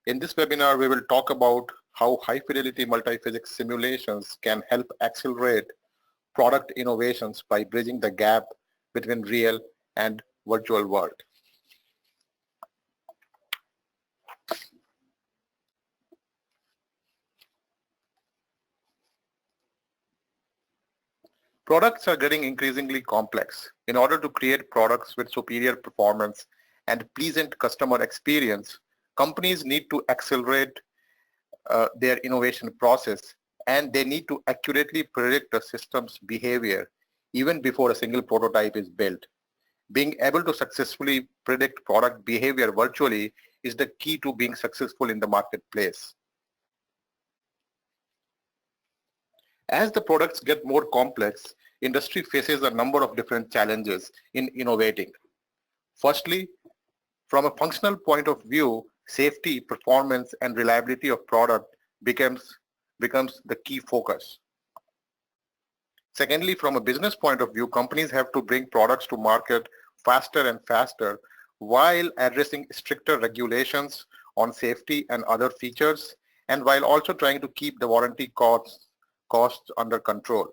In this webinar, we will talk about how high-fidelity multiphysics simulations can help accelerate product innovations by bridging the gap between real and virtual world. Products are getting increasingly complex. In order to create products with superior performance and pleasant customer experience, companies need to accelerate their innovation process, and they need to accurately predict the system's behavior even before a single prototype is built. Being able to successfully predict product behavior virtually is the key to being successful in the marketplace. As the products get more complex, industry faces a number of different challenges in innovating. Firstly, from a functional point of view, safety, performance, and reliability of product becomes the key focus. Secondly, from a business point of view, companies have to bring products to market faster and faster while addressing stricter regulations on safety and other features, and while also trying to keep the warranty costs under control.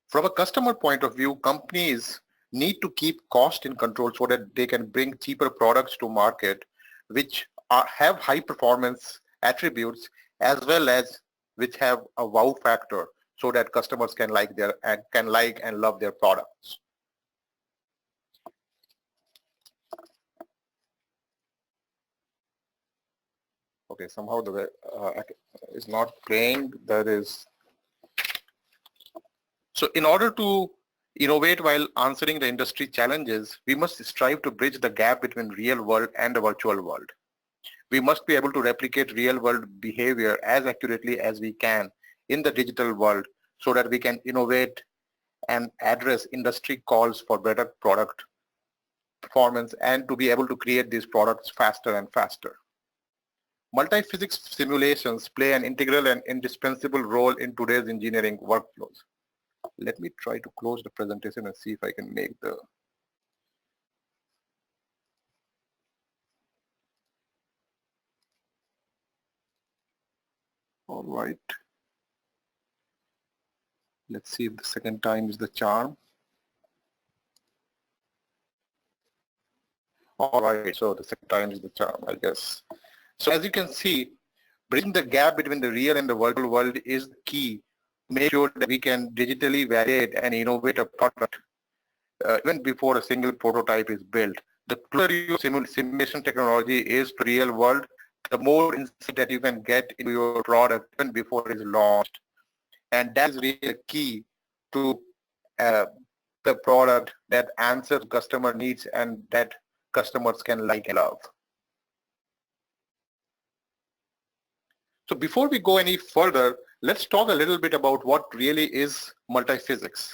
From a customer point of view, companies need to keep cost in control so that they can bring cheaper products to market which have high performance attributes as well as which have a wow factor so that customers can like and love their products. Okay, somehow the way is not playing. That is. So in order to innovate while answering the industry challenges, we must strive to bridge the gap between real world and the virtual world. We must be able to replicate real world behavior as accurately as we can in the digital world so that we can innovate and address industry calls for better product performance and to be able to create these products faster and faster. Multiphysics simulations play an integral and indispensable role in today's engineering workflows. Let me try to close the presentation and see if I can make the all right. Let's see if the second time is the charm. All right, so the second time is the charm, I guess. So as you can see, bridging the gap between the real and the virtual world is the key. Make sure that we can digitally validate and innovate a product even before a single prototype is built. The closer your simulation technology is to real world, the more insight that you can get into your product even before it is launched. And that is really the key to the product that answers customer needs and that customers can like and love. So before we go any further, let's talk a little bit about what really is multiphysics.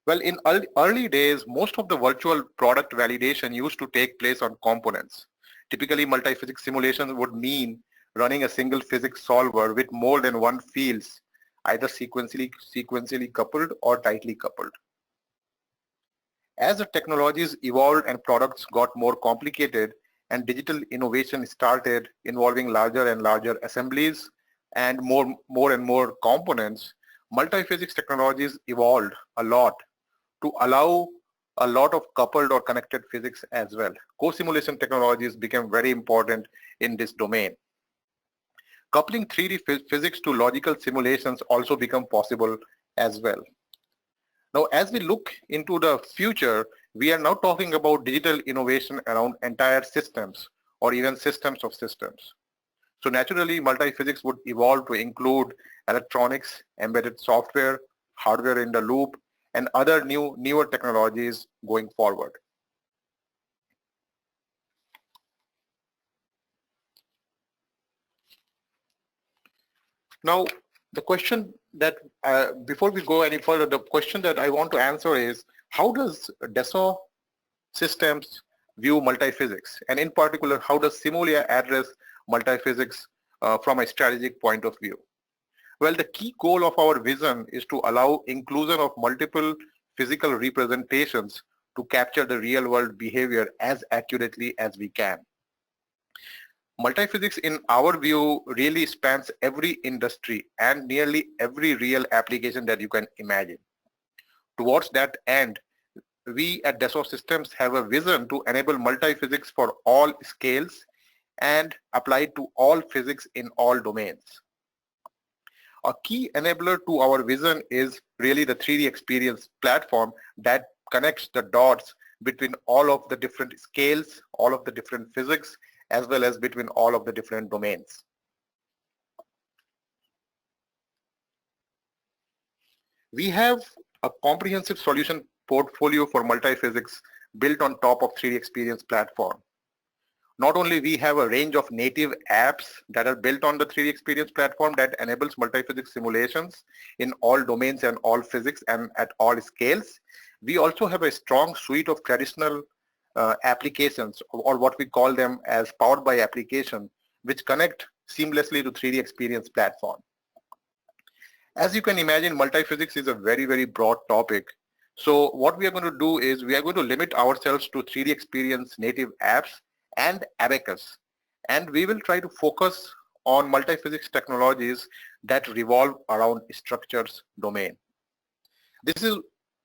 Well, in early days, most of the virtual product validation used to take place on components. Typically, multiphysics simulations would mean running a single physics solver with more than one fields, either sequentially coupled or tightly coupled. As the technologies evolved and products got more complicated and digital innovation started involving larger and larger assemblies and more and more components, multiphysics technologies evolved a lot to allow a lot of coupled or connected physics as well. Co-simulation technologies became very important in this domain. Coupling 3D physics to logical simulations also become possible as well. Now, as we look into the future, we are now talking about digital innovation around entire systems or even systems of systems. So naturally, multiphysics would evolve to include electronics, embedded software, hardware in the loop, and other newer technologies going forward. Now, the question that, before we go any further, the question that I want to answer is, how does Dassault Systems view multiphysics? And in particular, how does SIMULIA address multiphysics from a strategic point of view? Well, the key goal of our vision is to allow inclusion of multiple physical representations to capture the real world behavior as accurately as we can. Multiphysics in our view really spans every industry and nearly every real application that you can imagine. Towards that end, we at Dassault Systems have a vision to enable multiphysics for all scales and applied to all physics in all domains. A key enabler to our vision is really the 3D experience platform that connects the dots between all of the different scales, all of the different physics, as well as between all of the different domains. We have a comprehensive solution portfolio for multiphysics built on top of 3D experience platform. Not only we have a range of native apps that are built on the 3D experience platform that enables multiphysics simulations in all domains and all physics and at all scales. We also have a strong suite of traditional applications, or what we call them as powered by application, which connect seamlessly to 3D experience platform. As you can imagine, multiphysics is a very, very broad topic. So what we are going to do is we are going to limit ourselves to 3D experience native apps and Abacus. And we will try to focus on multiphysics technologies that revolve around structures domain. This is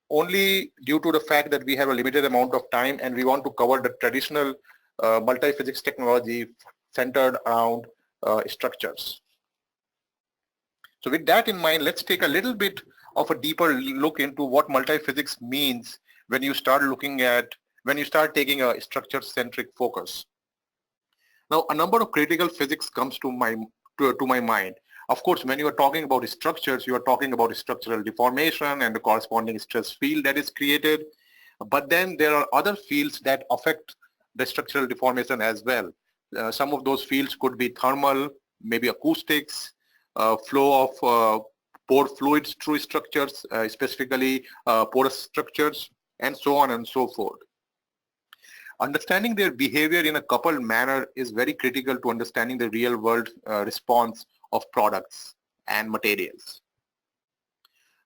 only due to the fact that we have a limited amount of time and we want to cover the traditional multiphysics technology centered around structures. So with that in mind, let's take a little bit of a deeper look into what multiphysics means when you start taking a structure-centric focus. Now, a number of critical physics comes to my mind. Of course, when you are talking about structures, you are talking about structural deformation and the corresponding stress field that is created. But then there are other fields that affect the structural deformation as well. Some of those fields could be thermal, maybe acoustics, flow of pore fluids through structures, specifically porous structures, and so on and so forth. Understanding their behavior in a coupled manner is very critical to understanding the real world response of products and materials.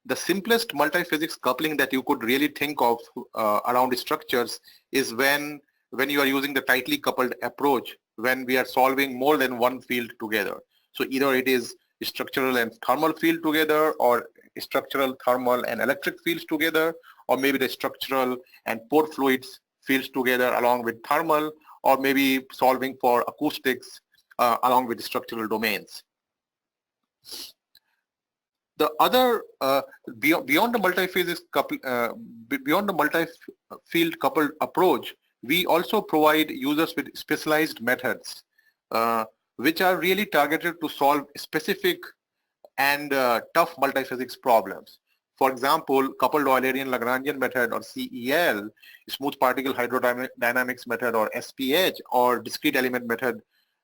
The simplest multiphysics coupling that you could really think of around structures is when you are using the tightly coupled approach, when we are solving more than one field together. So either it is structural and thermal field together, or structural, thermal, and electric fields together, or maybe the structural and pore fluids fields together along with thermal, or maybe solving for acoustics along with structural domains. The other beyond the multiphysics beyond the multi-field coupled approach, we also provide users with specialized methods which are really targeted to solve specific and tough multiphysics problems. For example, coupled Eulerian Lagrangian method, or CEL, smooth particle hydrodynamics method, or SPH, or discrete element method,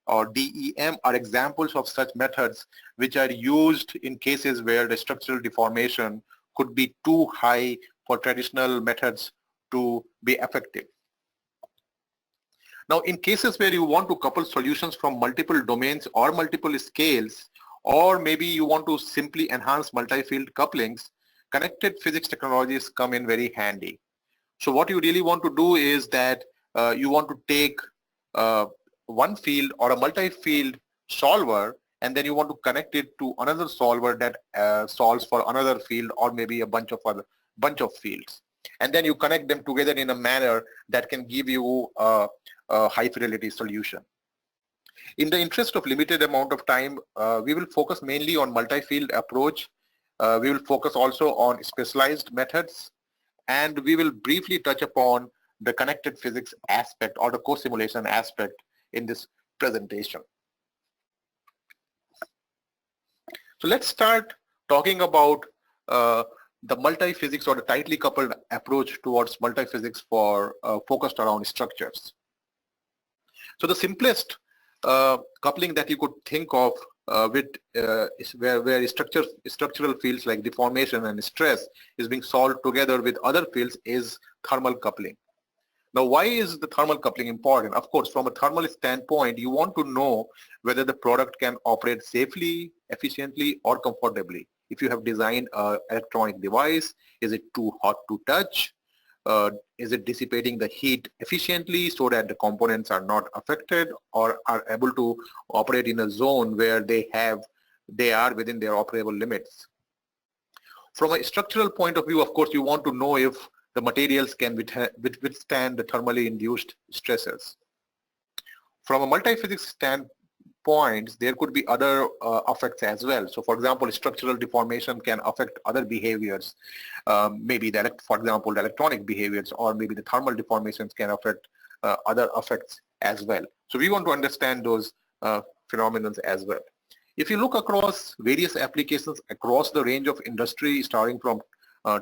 or DEM, are examples of such methods which are used in cases where the structural deformation could be too high for traditional methods to be effective. Now, in cases where you want to couple solutions from multiple domains or multiple scales, or maybe you want to simply enhance multi-field couplings, connected physics technologies come in very handy. So what you really want to do is that you want to take one field or a multi-field solver, and then you want to connect it to another solver that solves for another field, or maybe a bunch of fields. And then you connect them together in a manner that can give you a high fidelity solution. In the interest of limited amount of time, we will focus mainly on multi-field approach. We will focus also on specialized methods, and we will briefly touch upon the connected physics aspect or the co-simulation aspect in this presentation. So let's start talking about the multi-physics or the tightly coupled approach towards multi-physics for focused around structures. So the simplest coupling that you could think of is where structural fields like deformation and stress is being solved together with other fields is thermal coupling. Now, why is the thermal coupling important? Of course, from a thermal standpoint, you want to know whether the product can operate safely, efficiently, or comfortably. If you have designed an electronic device, is it too hot to touch? is it dissipating the heat efficiently so that the components are not affected or are able to operate in a zone where they are within their operable limits. From a structural point of view, of course, you want to know if the materials can withstand the thermally induced stresses. From a multi-physics standpoint, there could be other effects as well. So for example, structural deformation can affect other behaviors. Maybe, for example, the electronic behaviors, or maybe the thermal deformations can affect other effects as well. So we want to understand those phenomena as well. If you look across various applications across the range of industry, starting from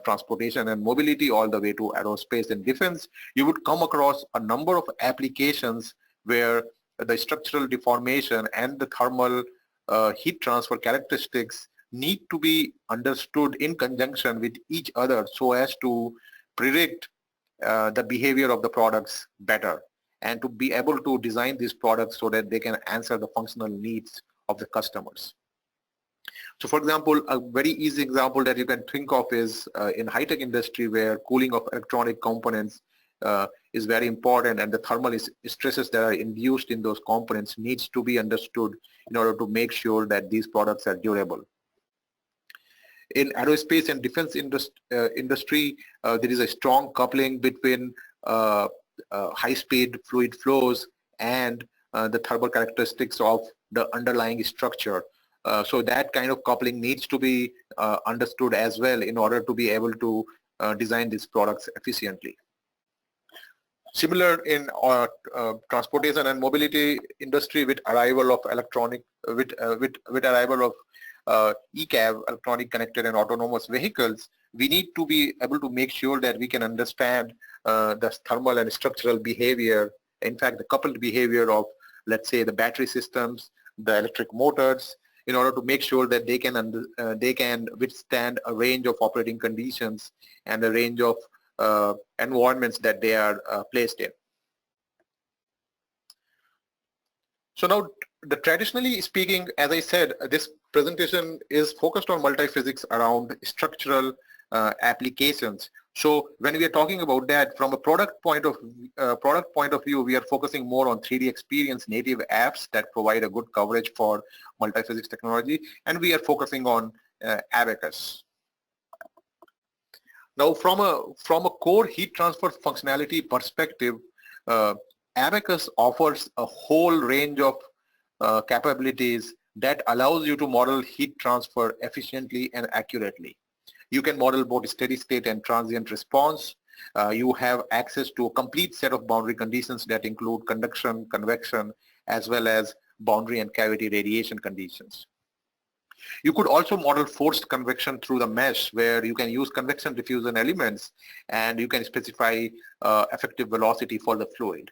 transportation and mobility all the way to aerospace and defense, you would come across a number of applications where the structural deformation and the thermal heat transfer characteristics need to be understood in conjunction with each other so as to predict the behavior of the products better, and to be able to design these products so that they can answer the functional needs of the customers. So for example, a very easy example that you can think of is in high-tech industry, where cooling of electronic components is very important, and the thermal stresses that are induced in those components needs to be understood in order to make sure that these products are durable. In aerospace and defense industry, there is a strong coupling between high-speed fluid flows and the thermal characteristics of the underlying structure. So that kind of coupling needs to be understood as well in order to be able to design these products efficiently. Similar in transportation and mobility industry, with arrival of ECAV, electronic connected and autonomous vehicles, we need to be able to make sure that we can understand the thermal and structural behavior, in fact the coupled behavior of, let's say, the battery systems, the electric motors, in order to make sure that they can withstand a range of operating conditions and a range of environments that they are placed in. So now, traditionally speaking, as I said, this presentation is focused on multi-physics around structural applications. So when we are talking about that, from a product point of view, we are focusing more on 3D experience native apps that provide a good coverage for multi-physics technology, and we are focusing on Abacus. Now, from a core heat transfer functionality perspective, Abacus offers a whole range of capabilities that allows you to model heat transfer efficiently and accurately. You can model both steady state and transient response. You have access to a complete set of boundary conditions that include conduction, convection, as well as boundary and cavity radiation conditions. You could also model forced convection through the mesh, where you can use convection diffusion elements and you can specify effective velocity for the fluid.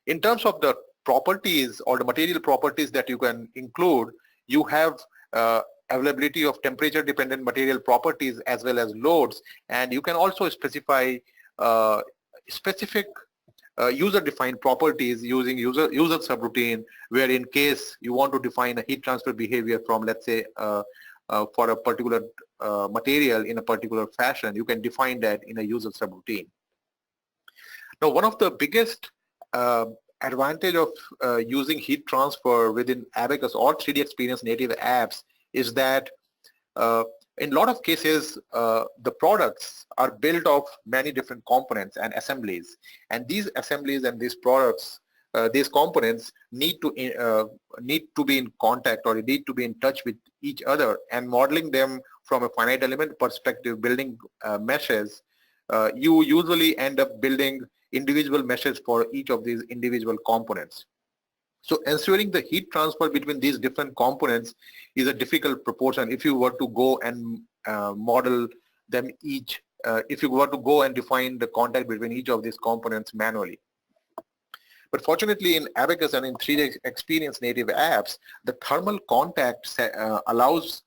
In terms of the properties or the material properties that you can include, you have availability of temperature dependent material properties as well as loads, and you can also specify specific user-defined properties using user subroutine, where in case you want to define a heat transfer behavior from, let's say, for a particular material in a particular fashion, you can define that in a user subroutine. Now, one of the biggest advantage of using heat transfer within Abacus or 3D Experience native apps is that in a lot of cases, the products are built of many different components and assemblies, and these assemblies and these products, these components need to be in contact or need to be in touch with each other, and modeling them from a finite element perspective, building meshes, you usually end up building individual meshes for each of these individual components. So ensuring the heat transfer between these different components is a difficult proportion if you were to go and model them each, if you were to go and define the contact between each of these components manually. But fortunately, in Abacus and in 3D Experience native apps, the thermal contact allows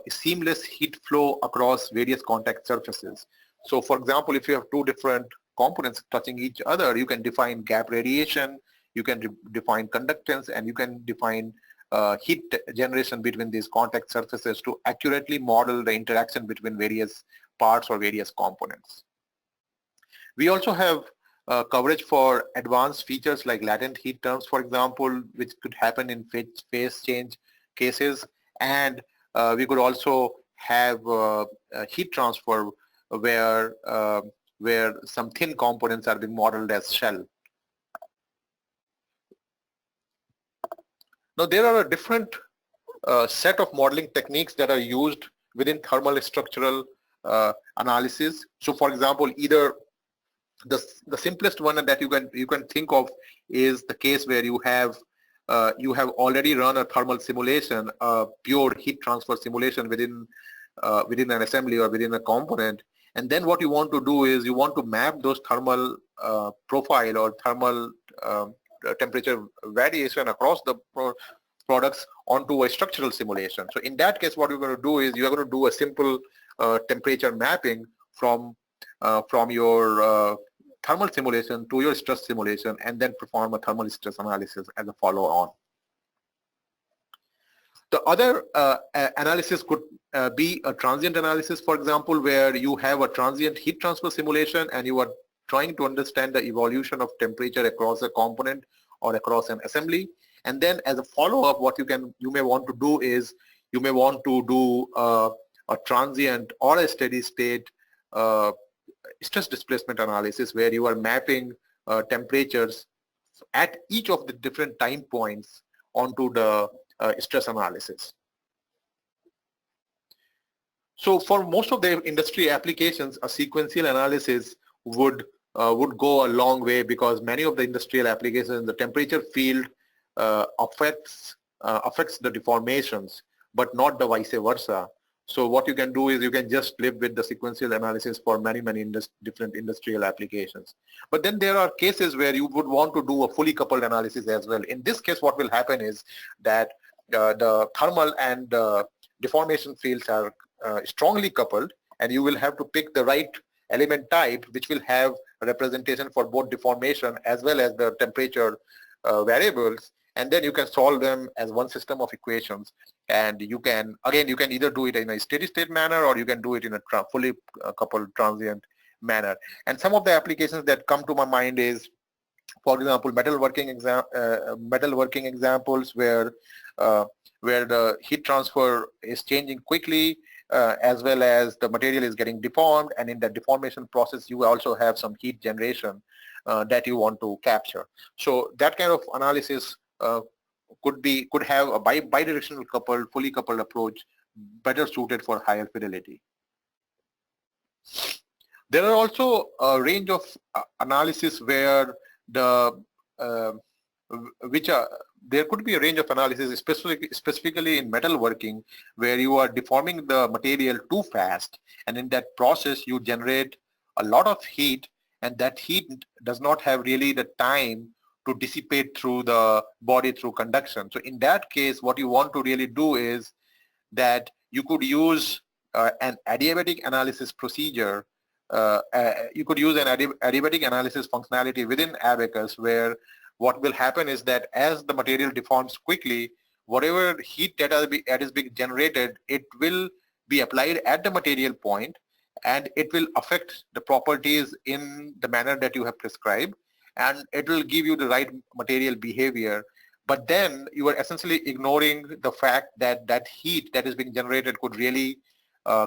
seamless heat flow across various contact surfaces. So for example, if you have two different components touching each other, you can define gap radiation, you can define conductance, and you can define heat generation between these contact surfaces to accurately model the interaction between various parts or various components. We also have coverage for advanced features like latent heat terms, for example, which could happen in phase change cases, and we could also have heat transfer where some thin components are being modeled as shell. Now there are a different set of modeling techniques that are used within thermal structural analysis. So for example, either the simplest one that you can think of is the case where you have already run a thermal simulation, a pure heat transfer simulation within an assembly or within a component, and then what you want to do is you want to map those thermal profile or thermal temperature variation across the products onto a structural simulation. So in that case, what you're going to do is you're going to do a simple temperature mapping from your thermal simulation to your stress simulation, and then perform a thermal stress analysis as a follow-on. The other analysis could be a transient analysis, for example, where you have a transient heat transfer simulation and you are trying to understand the evolution of temperature across a component or across an assembly. And then as a follow-up, what you may want to do is you may want to do a transient or a steady state stress displacement analysis where you are mapping temperatures at each of the different time points onto the stress analysis. So for most of the industry applications, a sequential analysis would go a long way, because many of the industrial applications, the temperature field affects the deformations, but not the vice versa. So what you can do is you can just live with the sequential analysis for many different industrial applications. But then there are cases where you would want to do a fully coupled analysis as well. In this case, what will happen is that the thermal and deformation fields are strongly coupled, and you will have to pick the right element type which will have a representation for both deformation as well as the temperature variables, and then you can solve them as one system of equations. And you can either do it in a steady state manner, or you can do it in a fully coupled transient manner. And some of the applications that come to my mind is, for example, metalworking examples where the heat transfer is changing quickly, as well as the material is getting deformed, and in the deformation process you also have some heat generation that you want to capture. So that kind of analysis could have a bidirectional coupled, fully coupled approach, better suited for higher fidelity. There are also a range of analysis where there could be a range of analysis, specifically in metalworking, where you are deforming the material too fast, and in that process you generate a lot of heat, and that heat does not have really the time to dissipate through the body through conduction. So in that case, what you want to really do is that you could use an adiabatic analysis procedure. You could use an adiabatic analysis functionality within Abacus, where what will happen is that as the material deforms quickly, whatever heat that is being generated, it will be applied at the material point, and it will affect the properties in the manner that you have prescribed, and it will give you the right material behavior. But then you are essentially ignoring the fact that that heat that is being generated could really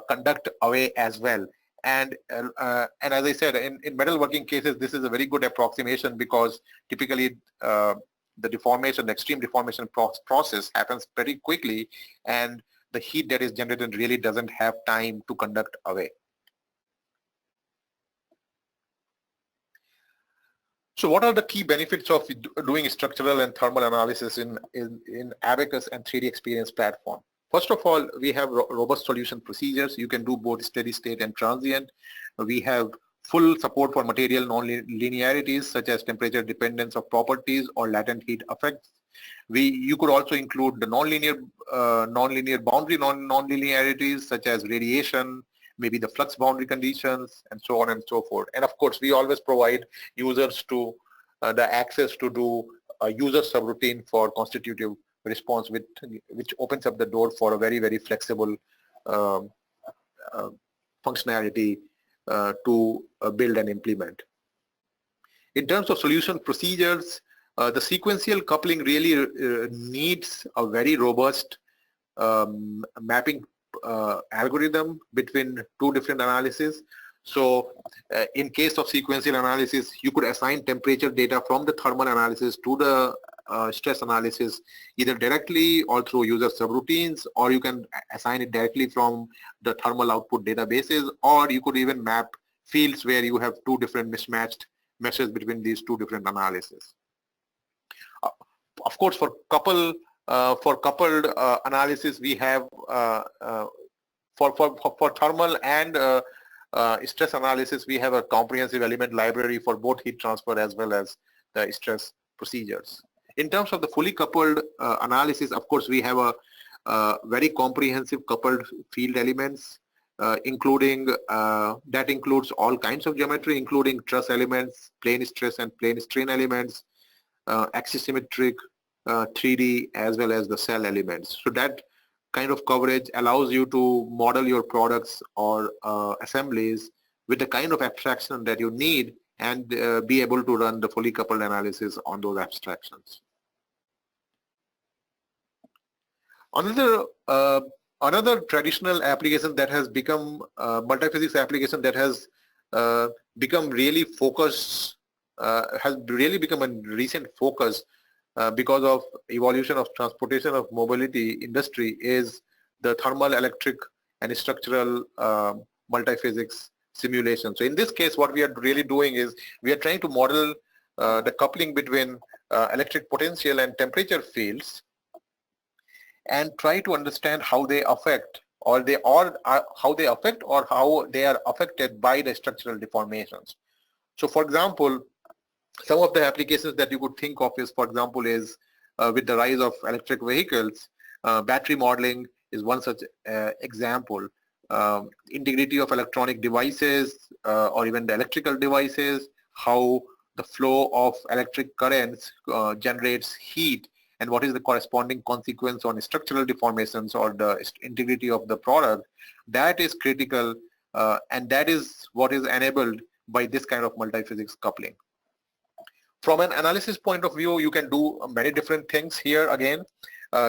conduct away as well. And as I said, in metalworking cases, this is a very good approximation, because typically the extreme deformation process happens pretty quickly, and the heat that is generated really doesn't have time to conduct away. So what are the key benefits of doing structural and thermal analysis in Abacus and 3D Experience platform? First of all, we have robust solution procedures. You can do both steady state and transient. We have full support for material non-linearities, such as temperature dependence of properties or latent heat effects. You could also include the non-linear boundary non-linearities, such as radiation, maybe the flux boundary conditions, and so on and so forth. And of course, we always provide users to the access to do a user subroutine for constitutive response, which opens up the door for a very, very flexible functionality to build and implement. In terms of solution procedures, the sequential coupling really needs a very robust mapping algorithm between two different analyses. So in case of sequential analysis, you could assign temperature data from the thermal analysis to the stress analysis either directly or through user subroutines, or you can assign it directly from the thermal output databases, or you could even map fields where you have two different mismatched meshes between these two different analyses. Of course, for coupled analysis, we have for thermal and stress analysis, we have a comprehensive element library for both heat transfer as well as the stress procedures. In terms of the fully coupled analysis, of course, we have a very comprehensive coupled field elements, including that includes all kinds of geometry, including truss elements, plane stress and plane strain elements, axisymmetric, 3D, as well as the cell elements. So that kind of coverage allows you to model your products or assemblies with the kind of abstraction that you need and be able to run the fully coupled analysis on those abstractions. Another traditional application that has become multiphysics application that has become really focused, has really become a recent focus because of evolution of transportation of mobility industry is the thermal, electric, and structural multiphysics simulation. So in this case, what we are really doing is we are trying to model the coupling between electric potential and temperature fields and try to understand how they affect or how they are affected by the structural deformations. So for example, some of the applications that you could think of is, for example, is with the rise of electric vehicles, battery modeling is one such example. Integrity of electronic devices or even the electrical devices, how the flow of electric currents generates heat, and what is the corresponding consequence on structural deformations or the integrity of the product. That is critical, and that is what is enabled by this kind of multiphysics coupling. From an analysis point of view, you can do many different things here. Again,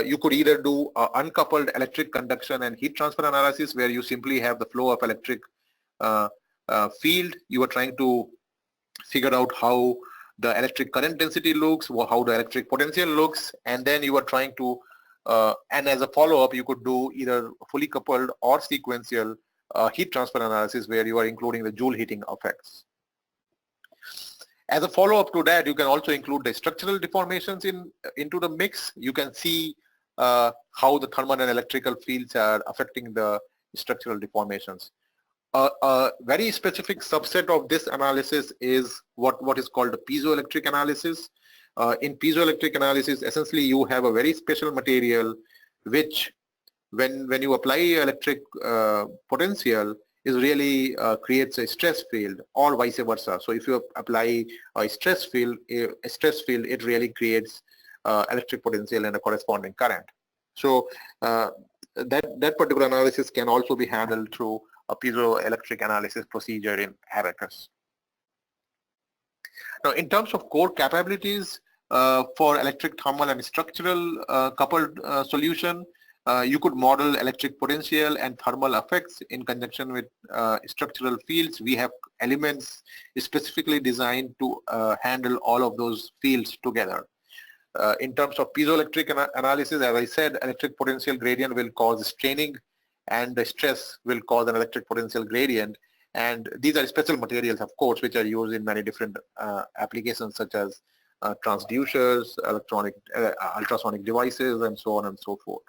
you could either do uncoupled electric conduction and heat transfer analysis, where you simply have the flow of electric field. You are trying to figure out how the electric current density looks, how the electric potential looks, and then you are trying to, and as a follow-up, you could do either fully coupled or sequential heat transfer analysis, where you are including the Joule heating effects. As a follow-up to that, you can also include the structural deformations into the mix. You can see how the thermal and electrical fields are affecting the structural deformations. A very specific subset of this analysis is what is called the piezoelectric analysis. In piezoelectric analysis, essentially you have a very special material which, when you apply electric potential, is really creates a stress field, or vice versa. So if you apply a stress field, it really creates electric potential and a corresponding current. So that particular analysis can also be handled through a piezoelectric analysis procedure in Abacus. Now, in terms of core capabilities for electric, thermal, and structural coupled solution, you could model electric potential and thermal effects in conjunction with structural fields. We have elements specifically designed to handle all of those fields together. In terms of piezoelectric analysis, as I said, electric potential gradient will cause straining, and the stress will cause an electric potential gradient. And these are special materials, of course, which are used in many different applications, such as transducers, ultrasonic devices, and so on and so forth.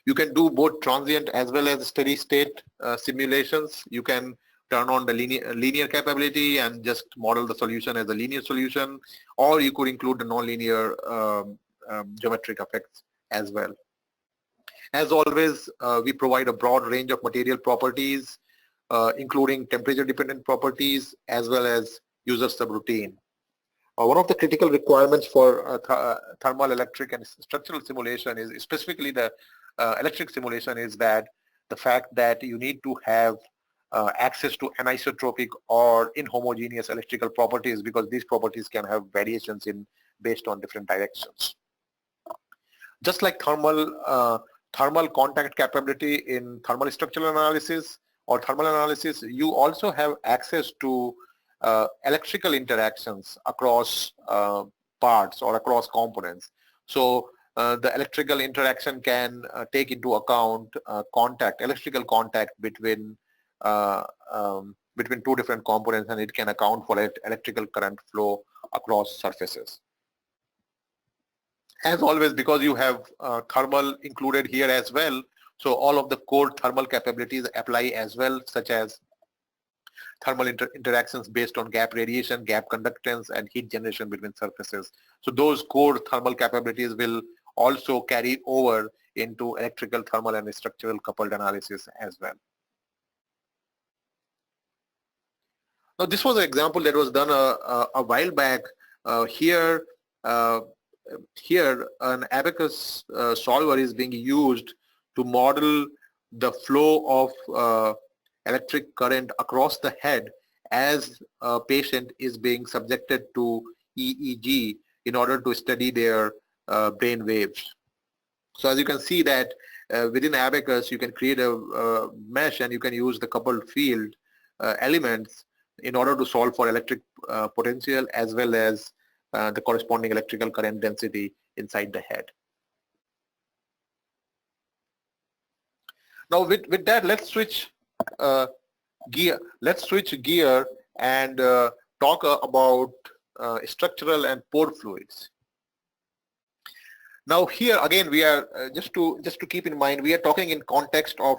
You can do both transient as well as steady state simulations. You can turn on the linear capability and just model the solution as a linear solution, or you could include the nonlinear geometric effects as well. As always, we provide a broad range of material properties, including temperature dependent properties as well as user subroutine. One of the critical requirements for thermal, electric, and structural simulation is specifically the electric simulation is that the fact that you need to have access to anisotropic or inhomogeneous electrical properties, because these properties can have variations in based on different directions. Just like thermal contact capability in thermal structural analysis or thermal analysis, you also have access to electrical interactions across parts or across components. So the electrical interaction can take into account electrical contact uh, between two different components, and it can account for electrical current flow across surfaces. As always, because you have thermal included here as well, so all of the core thermal capabilities apply as well, such as thermal interactions based on gap radiation, gap conductance, and heat generation between surfaces. So those core thermal capabilities will also carry over into electrical, thermal, and structural coupled analysis as well. Now, this was an example that was done a while back. Here, an abacus solver is being used to model the flow of electric current across the head as a patient is being subjected to EEG in order to study their brain waves. So as you can see that within abacus, you can create a mesh, and you can use the coupled field elements in order to solve for electric potential as well as the corresponding electrical current density inside the head. Now with that, let's switch gear. Let's switch gear and talk about structural and pore fluids. Now here again, we are just to keep in mind, we are talking in context of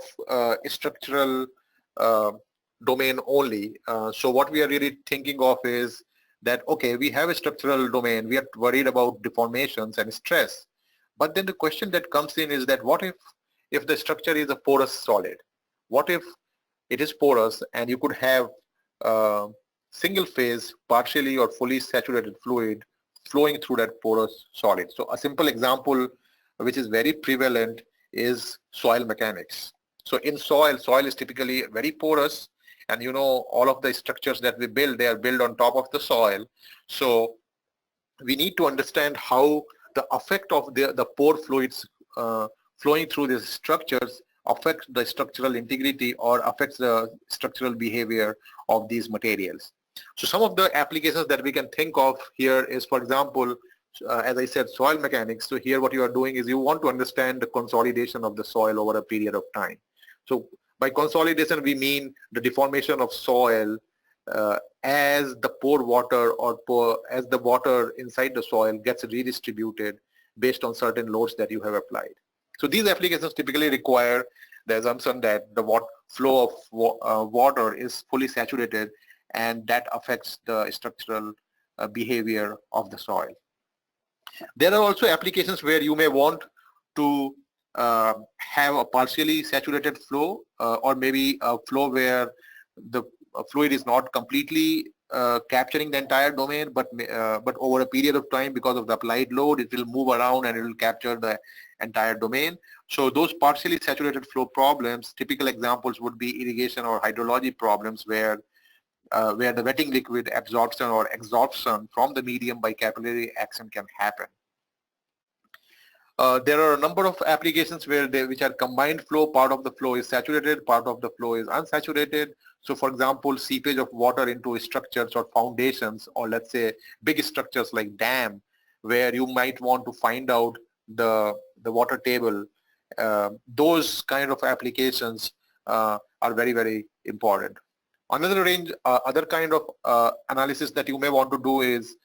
structural domain only. So what we are really thinking of is that, okay, we have a structural domain, we are worried about deformations and stress, but then the question that comes in is that what if the structure is a porous solid? What if it is porous and you could have single phase, partially or fully saturated fluid flowing through that porous solid? So a simple example which is very prevalent is soil mechanics. So in soil is typically very porous, and you know, all of the structures that we build, they are built on top of the soil. So we need to understand how the effect of the pore fluids flowing through these structures affects the structural integrity or affects the structural behavior of these materials. So some of the applications that we can think of here is, for example, as I said, soil mechanics. So here what you are doing is you want to understand the consolidation of the soil over a period of time. So by consolidation, we mean the deformation of soil as the pore water as the water inside the soil gets redistributed based on certain loads that you have applied. So these applications typically require the assumption that the flow of water is fully saturated, and that affects the structural behavior of the soil. There are also applications where you may want to have a partially saturated flow, or maybe a flow where the fluid is not completely capturing the entire domain, but over a period of time, because of the applied load, it will move around and it will capture the entire domain. So those partially saturated flow problems, typical examples would be irrigation or hydrology problems, where the wetting liquid absorption or exsorption from the medium by capillary action can happen. There are a number of applications which are combined flow. Part of the flow is saturated, part of the flow is unsaturated. So for example, seepage of water into structures or foundations, or let's say big structures like dam, where you might want to find out the water table. Those kind of applications are very, very important. Another range, other kind of analysis that you may want to do is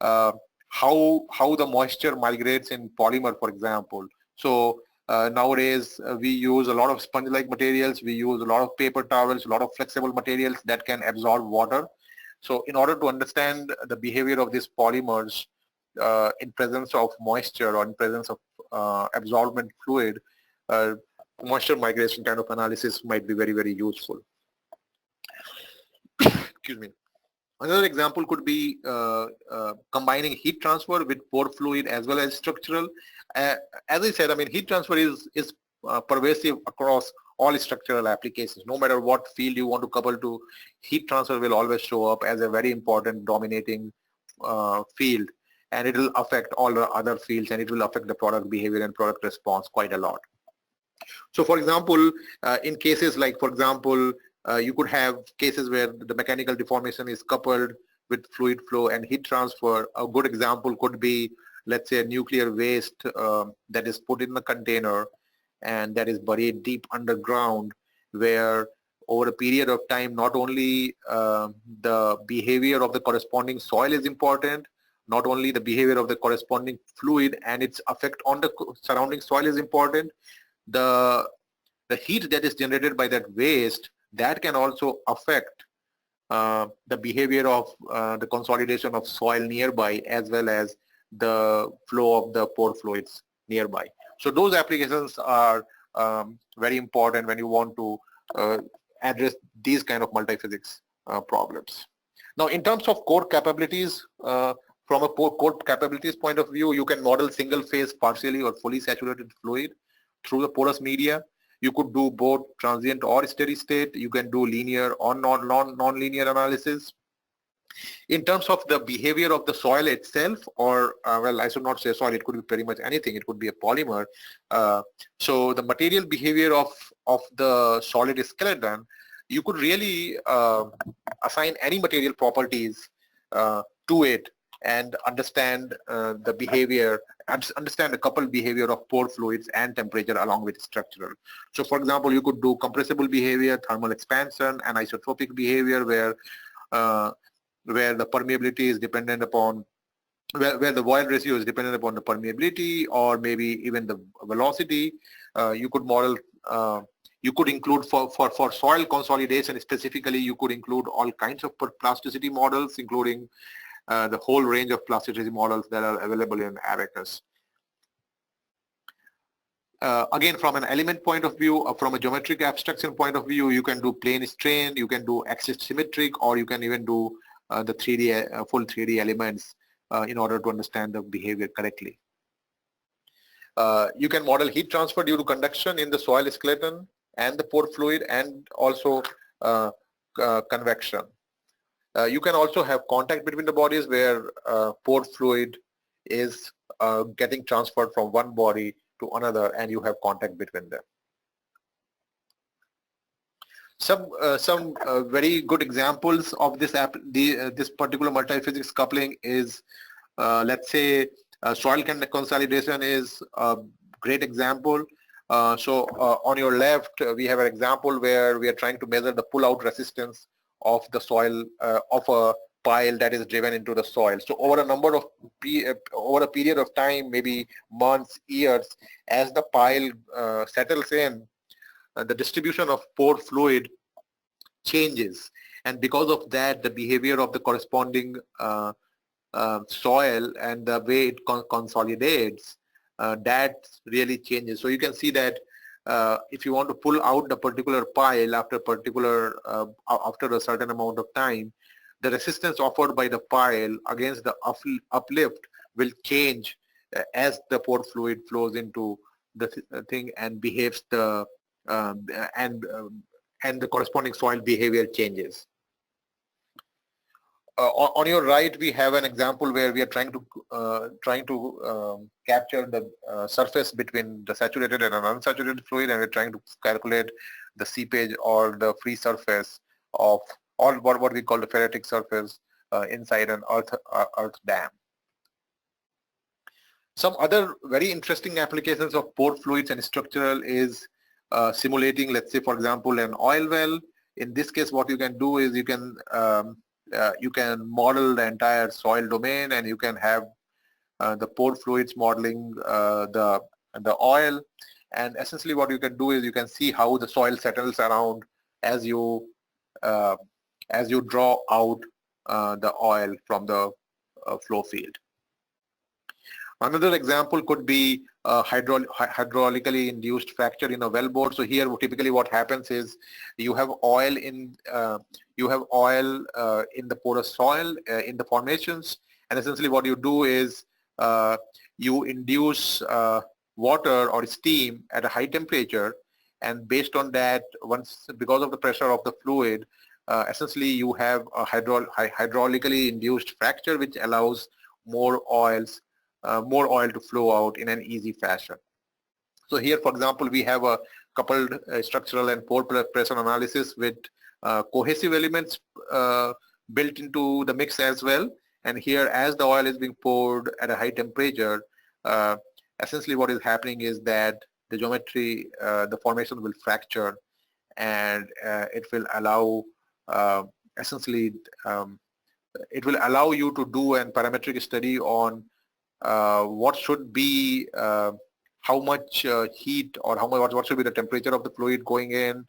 how the moisture migrates in polymer, for example. So nowadays we use a lot of sponge-like materials, we use a lot of paper towels, a lot of flexible materials that can absorb water. So in order to understand the behavior of these polymers in presence of moisture or in presence of absorbent fluid, moisture migration kind of analysis might be very, very useful. Excuse me. Another example could be combining heat transfer with pore fluid as well as structural. As I said, I mean, heat transfer is pervasive across all structural applications. No matter what field you want to couple to, heat transfer will always show up as a very important dominating field, and it will affect all the other fields, and it will affect the product behavior and product response quite a lot. So for example, in cases like, for example, you could have cases where the mechanical deformation is coupled with fluid flow and heat transfer. A good example could be, let's say, a nuclear waste that is put in the container and that is buried deep underground, where over a period of time, not only the behavior of the corresponding soil is important, not only the behavior of the corresponding fluid and its effect on the surrounding soil is important, the heat that is generated by that waste, that can also affect the behavior of the consolidation of soil nearby, as well as the flow of the pore fluids nearby. So those applications are very important when you want to address these kind of multiphysics problems. Now, in terms of core capabilities, from a core capabilities point of view, you can model single phase partially or fully saturated fluid through the porous media. You could do both transient or steady state. You can do linear or non-linear analysis. In terms of the behavior of the soil itself, or well, I should not say soil, it could be pretty much anything. It could be a polymer. So the material behavior of the solid skeleton, you could really assign any material properties to it and understand the behavior, understand the coupled behavior of pore fluids and temperature along with structural. So for example, you could do compressible behavior, thermal expansion, and isotropic behavior, where the permeability is dependent upon, where the void ratio is dependent upon the permeability, or maybe even the velocity. You could model, you could include for soil consolidation specifically, you could include all kinds of plasticity models, including the whole range of plasticity models that are available in Abacus. Again, from an element point of view, from a geometric abstraction point of view, you can do plane strain, you can do axis symmetric, or you can even do the 3D, full 3D elements in order to understand the behavior correctly. You can model heat transfer due to conduction in the soil skeleton and the pore fluid, and also convection. You can also have contact between the bodies, where pore fluid is getting transferred from one body to another, and you have contact between them. Some very good examples of this this particular multiphysics coupling is, let's say, soil consolidation is a great example. So on your left, we have an example where we are trying to measure the pull-out resistance of the soil, of a pile that is driven into the soil. So over a period of time, maybe months, years, as the pile settles in, the distribution of pore fluid changes, and because of that, the behavior of the corresponding soil and the way it consolidates, that really changes. So you can see that if you want to pull out the particular pile after a certain amount of time, the resistance offered by the pile against the uplift will change as the pore fluid flows into the thing and behaves and the corresponding soil behavior changes. On your right, we have an example where we are trying to capture the surface between the saturated and an unsaturated fluid, and we're trying to calculate the seepage or the free surface of, or what we call the ferritic surface inside an earth dam. Some other very interesting applications of pore fluids and structural is simulating, let's say, for example, an oil well. In this case, what you can do is you can model the entire soil domain, and you can have the pore fluids modeling the oil, and essentially what you can do is you can see how the soil settles around as you draw out the oil from the flow field. Another example could be hydraulically induced fracture in a wellbore. So here, typically, what happens is you have oil in the porous soil in the formations, and essentially what you do is you induce water or steam at a high temperature, and based on that, because of the pressure of the fluid, essentially you have a hydraulically induced fracture, which allows more oil to flow out in an easy fashion. So here, for example, we have a coupled structural and pore pressure analysis with cohesive elements built into the mix as well. And here, as the oil is being poured at a high temperature, essentially what is happening is that the geometry, the formation will fracture, and it will allow essentially it will allow you to do a parametric study on what should be how much heat, or what should be the temperature of the fluid going in,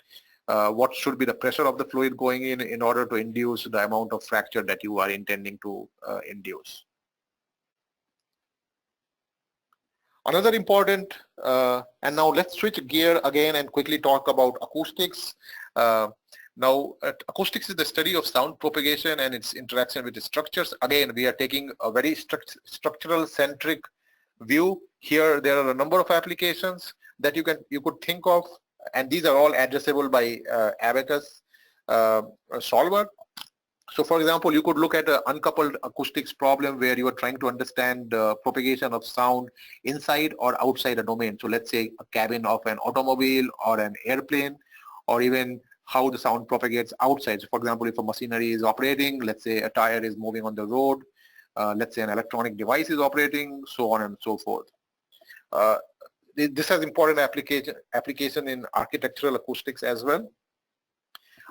what should be the pressure of the fluid going in order to induce the amount of fracture that you are intending to induce. Another important, and now let's switch gear again and quickly talk about acoustics. Now, acoustics is the study of sound propagation and its interaction with the structures. Again, we are taking a very structural centric view. Here, there are a number of applications that you could think of, and these are all addressable by Abacus solver. So, for example, you could look at an uncoupled acoustics problem where you are trying to understand the propagation of sound inside or outside a domain. So, let's say a cabin of an automobile or an airplane, or even how the sound propagates outside. So, for example, if a machinery is operating, let's say a tire is moving on the road, let's say an electronic device is operating, so on and so forth. This has important application in architectural acoustics as well.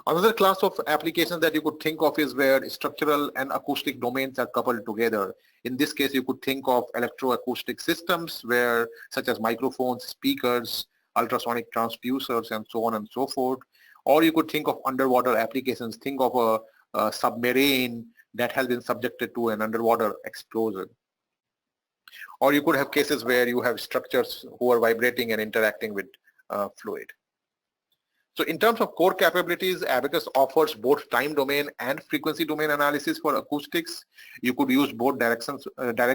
Another class of applications that you could think of is where structural and acoustic domains are coupled together. In this case, you could think of electroacoustic systems where, such as microphones, speakers, ultrasonic transducers, and so on and so forth. Or you could think of underwater applications. Think of a submarine that has been subjected to an underwater explosion. Or you could have cases where you have structures who are vibrating and interacting with fluid. So in terms of core capabilities, Abacus offers both time domain and frequency domain analysis for acoustics. You could use both direct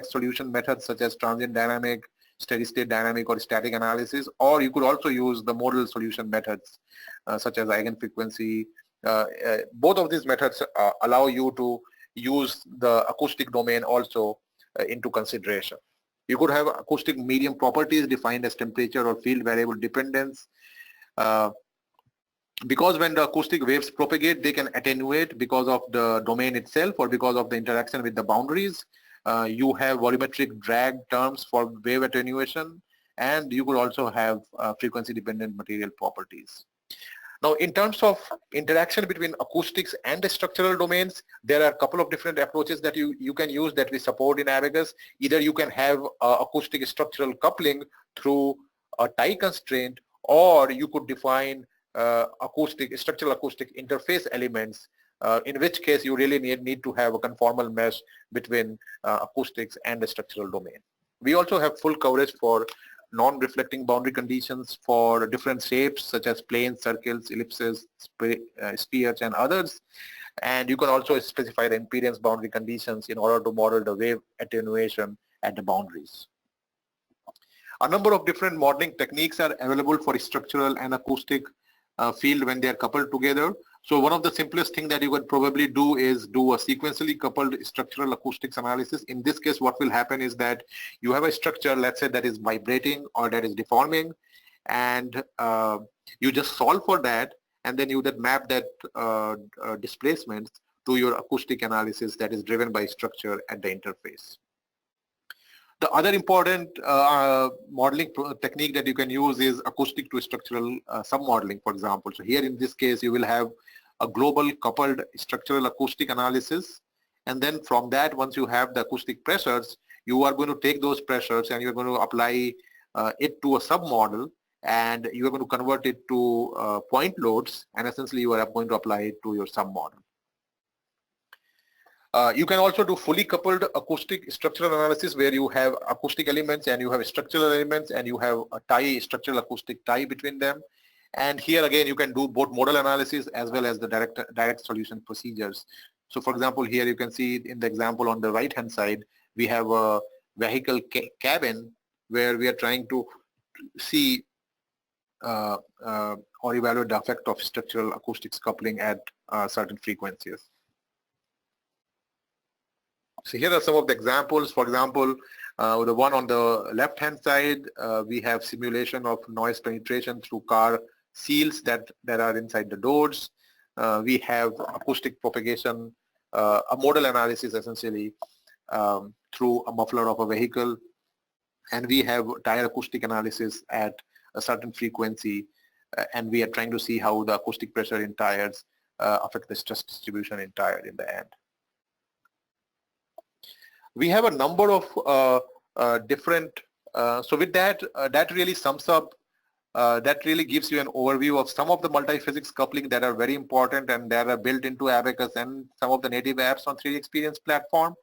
solution methods such as transient dynamic, steady state dynamic, or static analysis, or you could also use the modal solution methods such as eigenfrequency. Both of these methods allow you to use the acoustic domain also into consideration. You could have acoustic medium properties defined as temperature or field variable dependence. Because when the acoustic waves propagate, they can attenuate because of the domain itself or because of the interaction with the boundaries. You have volumetric drag terms for wave attenuation, and you could also have frequency dependent material properties. Now, in terms of interaction between acoustics and the structural domains, there are a couple of different approaches that you can use that we support in Abacus. Either you can have acoustic structural coupling through a tie constraint, or you could define structural acoustic interface elements, in which case you really need to have a conformal mesh between acoustics and the structural domain. We also have full coverage for non-reflecting boundary conditions for different shapes such as planes, circles, ellipses, spheres, and others. And you can also specify the impedance boundary conditions in order to model the wave attenuation at the boundaries. A number of different modeling techniques are available for structural and acoustic field when they are coupled together. So one of the simplest thing that you could probably do is do a sequentially coupled structural acoustics analysis. In this case, what will happen is that you have a structure, let's say, that is vibrating or that is deforming, and you just solve for that, and then you would map that displacement to your acoustic analysis that is driven by structure at the interface. The other important modeling technique that you can use is acoustic to structural submodeling, for example. So here in this case, you will have a global coupled structural acoustic analysis. And then from that, once you have the acoustic pressures, you are going to take those pressures and you're going to apply it to a submodel, and you are going to convert it to point loads, and essentially you are going to apply it to your submodel. You can also do fully coupled acoustic structural analysis where you have acoustic elements and you have structural elements and you have a tie, structural acoustic tie between them. And here again, you can do both modal analysis as well as the direct solution procedures. So for example, here you can see in the example on the right hand side, we have a vehicle cabin where we are trying to see or evaluate the effect of structural acoustics coupling at certain frequencies. So here are some of the examples. For example, the one on the left-hand side, we have simulation of noise penetration through car seals that are inside the doors. We have acoustic propagation, a modal analysis essentially through a muffler of a vehicle. And we have tire acoustic analysis at a certain frequency, and we are trying to see how the acoustic pressure in tires affect the stress distribution in tire in the end. We have a number of different, so with that, that really sums up, that really gives you an overview of some of the multi-physics coupling that are very important and that are built into Abacus and some of the native apps on 3D Experience platform.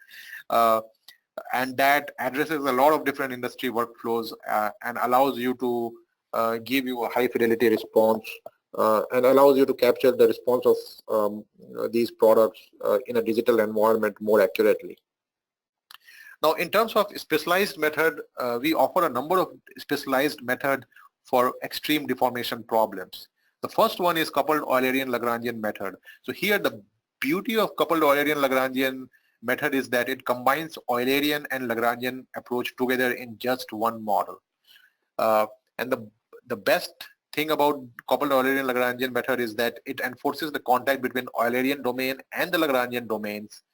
And that addresses a lot of different industry workflows and allows you to give you a high fidelity response and allows you to capture the response of these products in a digital environment more accurately. Now, in terms of specialized method, we offer a number of specialized methods for extreme deformation problems. The first one is coupled Eulerian-Lagrangian method. So here the beauty of coupled Eulerian-Lagrangian method is that it combines Eulerian and Lagrangian approach together in just one model. And the best thing about coupled Eulerian-Lagrangian method is that it enforces the contact between Eulerian domain and the Lagrangian domains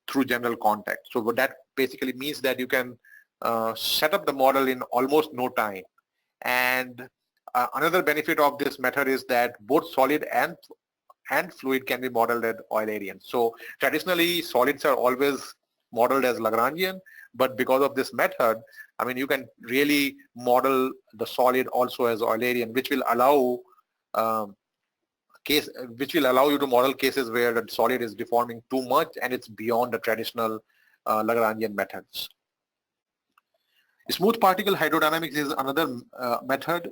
through general contact. So what that basically means that you can set up the model in almost no time. And another benefit of this method is that both solid and fluid can be modeled as Eulerian. So traditionally solids are always modeled as Lagrangian, but because of this method, I mean, you can really model the solid also as Eulerian, which will allow you to model cases where the solid is deforming too much and it's beyond the traditional Lagrangian methods. Smooth particle hydrodynamics is another method.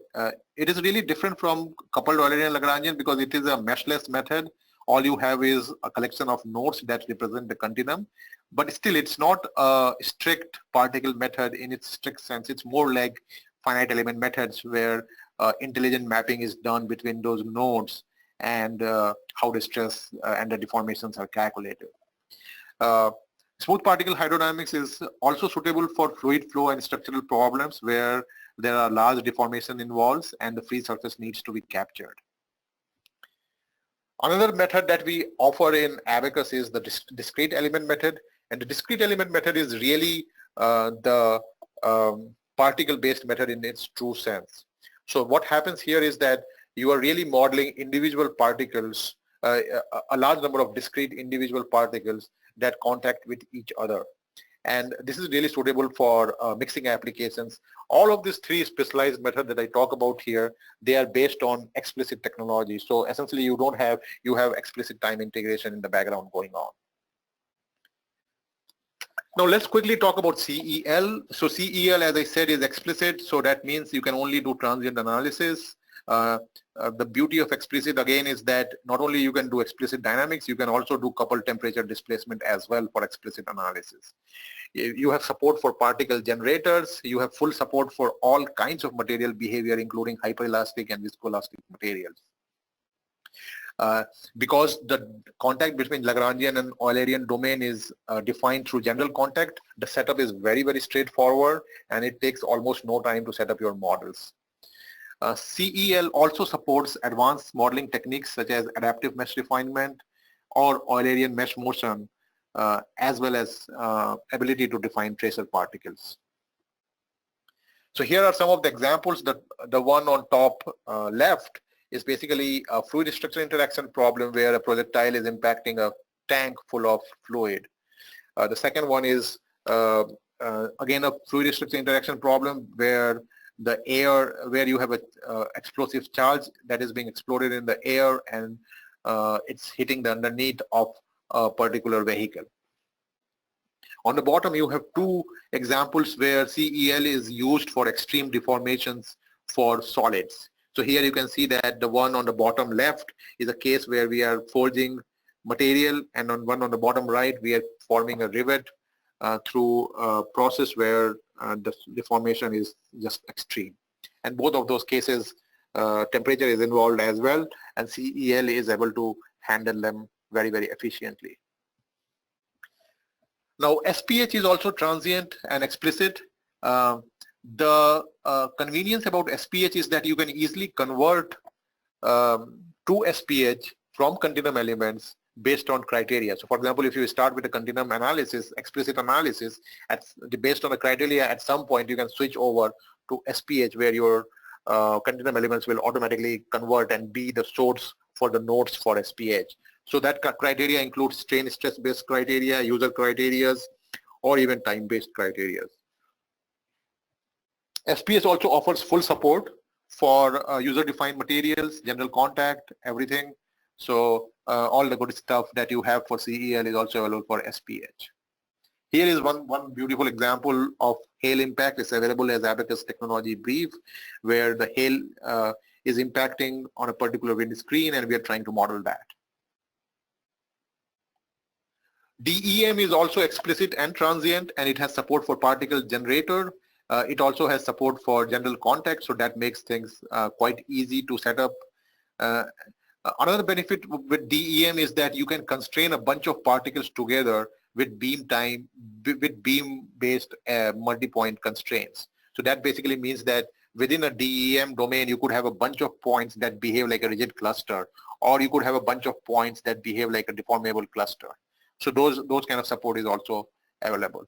It is really different from coupled Eulerian-Lagrangian because it is a meshless method. All you have is a collection of nodes that represent the continuum, but still it's not a strict particle method in its strict sense. It's more like finite element methods where intelligent mapping is done between those nodes and how the stress and the deformations are calculated. Smooth particle hydrodynamics is also suitable for fluid flow and structural problems where there are large deformation involved and the free surface needs to be captured. Another method that we offer in Abacus is the discrete element method, and the discrete element method is really the particle-based method in its true sense. So what happens here is that you are really modeling individual particles, a large number of discrete individual particles that contact with each other. And this is really suitable for mixing applications. All of these three specialized methods that I talk about here, they are based on explicit technology. So essentially you have explicit time integration in the background going on. Now let's quickly talk about CEL. So CEL, as I said, is explicit. So that means you can only do transient analysis. The beauty of explicit again is that not only you can do explicit dynamics, you can also do coupled temperature displacement as well for explicit analysis. You have support for particle generators. You have full support for all kinds of material behavior, including hyperelastic and viscoelastic materials. Because the contact between Lagrangian and Eulerian domain is defined through general contact, the setup is very, very straightforward and it takes almost no time to set up your models. CEL also supports advanced modeling techniques such as adaptive mesh refinement or Eulerian mesh motion, as well as ability to define tracer particles. So here are some of the examples. The one on top left is basically a fluid structure interaction problem where a projectile is impacting a tank full of fluid. The second one is again a fluid structure interaction problem where the air, where you have a explosive charge that is being exploded in the air and it's hitting the underneath of a particular vehicle. On the bottom you have two examples where CEL is used for extreme deformations for solids. So here you can see that the one on the bottom left is a case where we are forging material, and on one on the bottom right we are forming a rivet through a process where the deformation is just extreme. And both of those cases temperature is involved as well, and CEL is able to handle them very, very efficiently. Now, SPH is also transient and explicit. The convenience about SPH is that you can easily convert to SPH from continuum elements based on criteria. So for example, if you start with a continuum analysis, explicit analysis, based on the criteria, at some point you can switch over to SPH where your continuum elements will automatically convert and be the source for the nodes for SPH. So that criteria includes strain stress based criteria, user criteria, or even time based criteria. SPH also offers full support for user-defined materials, general contact, everything. So all the good stuff that you have for CEL is also available for SPH. Here is one beautiful example of hail impact. It's available as Abacus technology brief, where the hail is impacting on a particular wind screen, and we are trying to model that. DEM is also explicit and transient, and it has support for particle generator. It also has support for general contact, so that makes things quite easy to set up. Another benefit with DEM is that you can constrain a bunch of particles together with beam-based multi-point constraints. So that basically means that within a DEM domain, you could have a bunch of points that behave like a rigid cluster, or you could have a bunch of points that behave like a deformable cluster. So those kind of support is also available.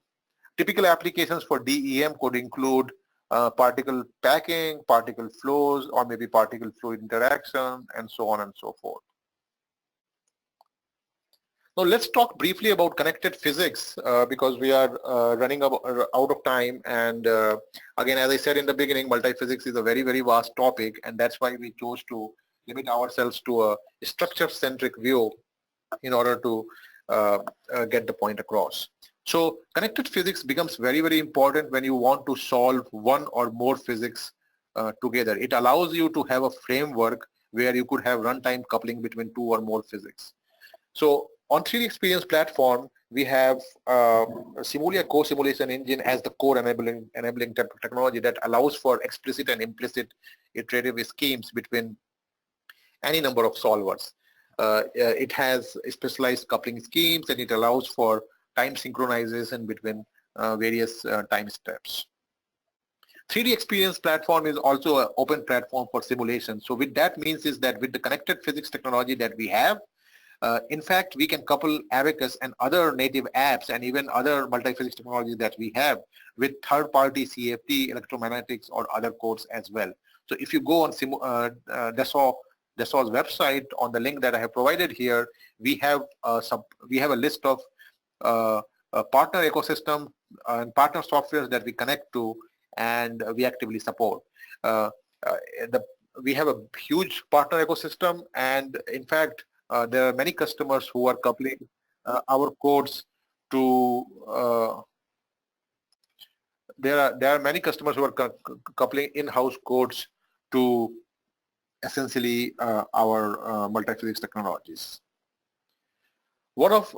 Typical applications for DEM could include particle packing, particle flows, or maybe particle fluid interaction, and so on and so forth. Now let's talk briefly about connected physics because we are running out of time. And again, as I said in the beginning, multiphysics is a very, very vast topic, and that's why we chose to limit ourselves to a structure-centric view in order to get the point across. So connected physics becomes very, very important when you want to solve one or more physics together. It allows you to have a framework where you could have runtime coupling between two or more physics. So on 3D Experience platform, we have SIMULIA core simulation engine as the core enabling technology that allows for explicit and implicit iterative schemes between any number of solvers. It has specialized coupling schemes, and it allows for time synchronization between various time steps. 3D Experience platform is also an open platform for simulation. So what that means is that with the connected physics technology that we have, in fact, we can couple Abacus and other native apps and even other multiphysics technologies that we have with third-party CFD, electromagnetics, or other codes as well. So if you go on Dassault's website, on the link that I have provided here, we have a list of partner ecosystem and partner softwares that we connect to and we actively support. We have a huge partner ecosystem, and in fact, there are many customers who are coupling our codes to. There are many customers who are coupling in-house codes to essentially our multiphysics technologies. One of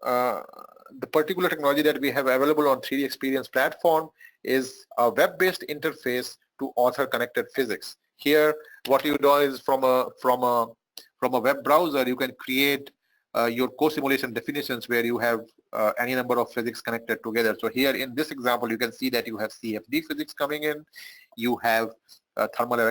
the particular technology that we have available on 3D Experience platform is a web-based interface to author connected physics. Here, what you do is from a web browser, you can create your co-simulation definitions where you have any number of physics connected together. So here in this example, you can see that you have CFD physics coming in, you have thermal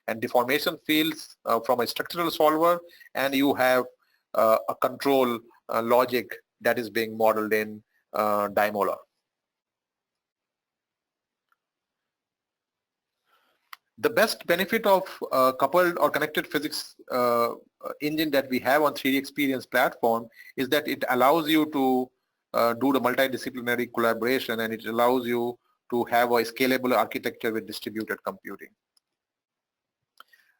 and deformation fields from a structural solver, and you have a control logic that is being modeled in Daimola. The best benefit of coupled or connected physics engine that we have on 3D Experience platform is that it allows you to do the multidisciplinary collaboration, and it allows you to have a scalable architecture with distributed computing.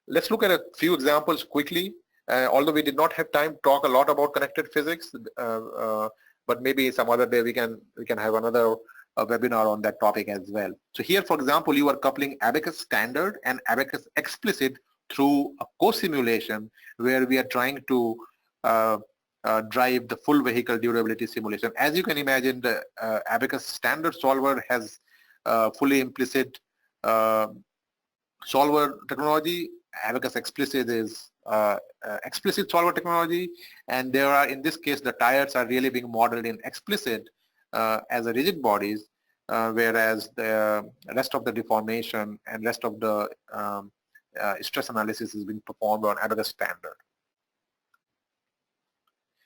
Let's look at a few examples quickly. Although we did not have time to talk a lot about connected physics, but maybe some other day we can have another webinar on that topic as well. So here, for example, you are coupling Abacus standard and Abacus explicit through a co-simulation where we are trying to drive the full vehicle durability simulation. As you can imagine, the Abacus standard solver has fully implicit solver technology. Abacus Explicit is explicit solver technology, and there are, in this case, the tires are really being modeled in explicit as a rigid bodies, whereas the rest of the deformation and rest of the stress analysis is being performed on Abacus standard.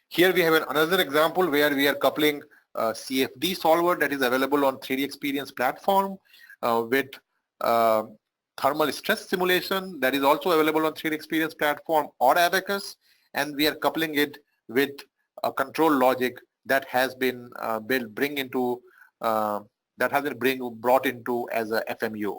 Here we have another example where we are coupling CFD solver that is available on 3D Experience platform with thermal stress simulation that is also available on 3D Experience platform or Abacus, and we are coupling it with a control logic that has been brought into as a FMU.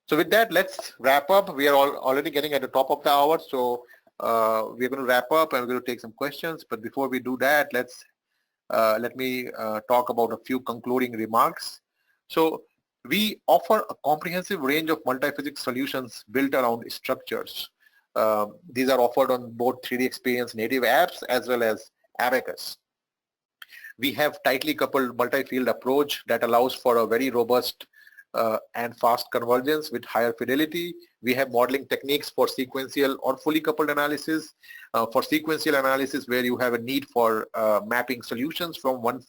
So with that, let's wrap up. We are already getting at the top of the hour, so we're going to wrap up and we're going to take some questions. But before we do that, let me talk about a few concluding remarks. So we offer a comprehensive range of multi-physics solutions built around structures. These are offered on both 3D Experience native apps as well as Abacus. We have tightly coupled multi-field approach that allows for a very robust and fast convergence with higher fidelity. We have modeling techniques for sequential or fully coupled analysis. For sequential analysis, where you have a need for mapping solutions from one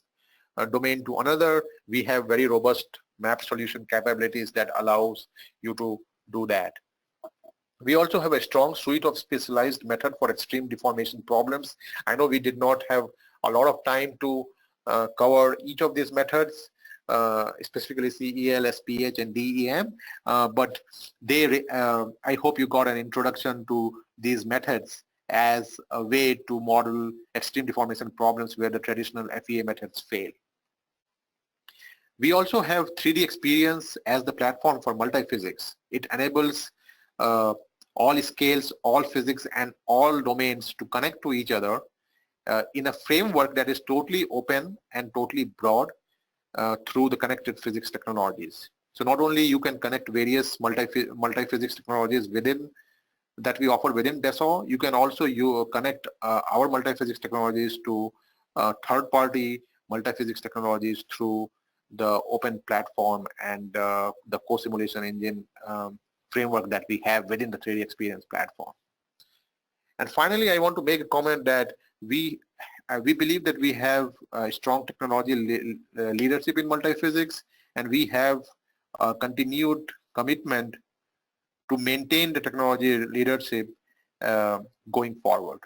domain to another, we have very robust map solution capabilities that allows you to do that. We also have a strong suite of specialized method for extreme deformation problems. I know we did not have a lot of time to cover each of these methods, specifically CEL, SPH, and DEM, but I hope you got an introduction to these methods as a way to model extreme deformation problems where the traditional FEA methods fail. We also have 3D Experience as the platform for multi-physics. It enables all scales, all physics, and all domains to connect to each other in a framework that is totally open and totally broad through the connected physics technologies. So not only you can connect various multi-physics technologies that we offer within Dassault, you can also connect our multi-physics technologies to third-party multi-physics technologies through the open platform and the co-simulation engine framework that we have within the 3D Experience platform. And finally, I want to make a comment that we believe that we have a strong technology leadership in multi-physics, and we have a continued commitment to maintain the technology leadership going forward.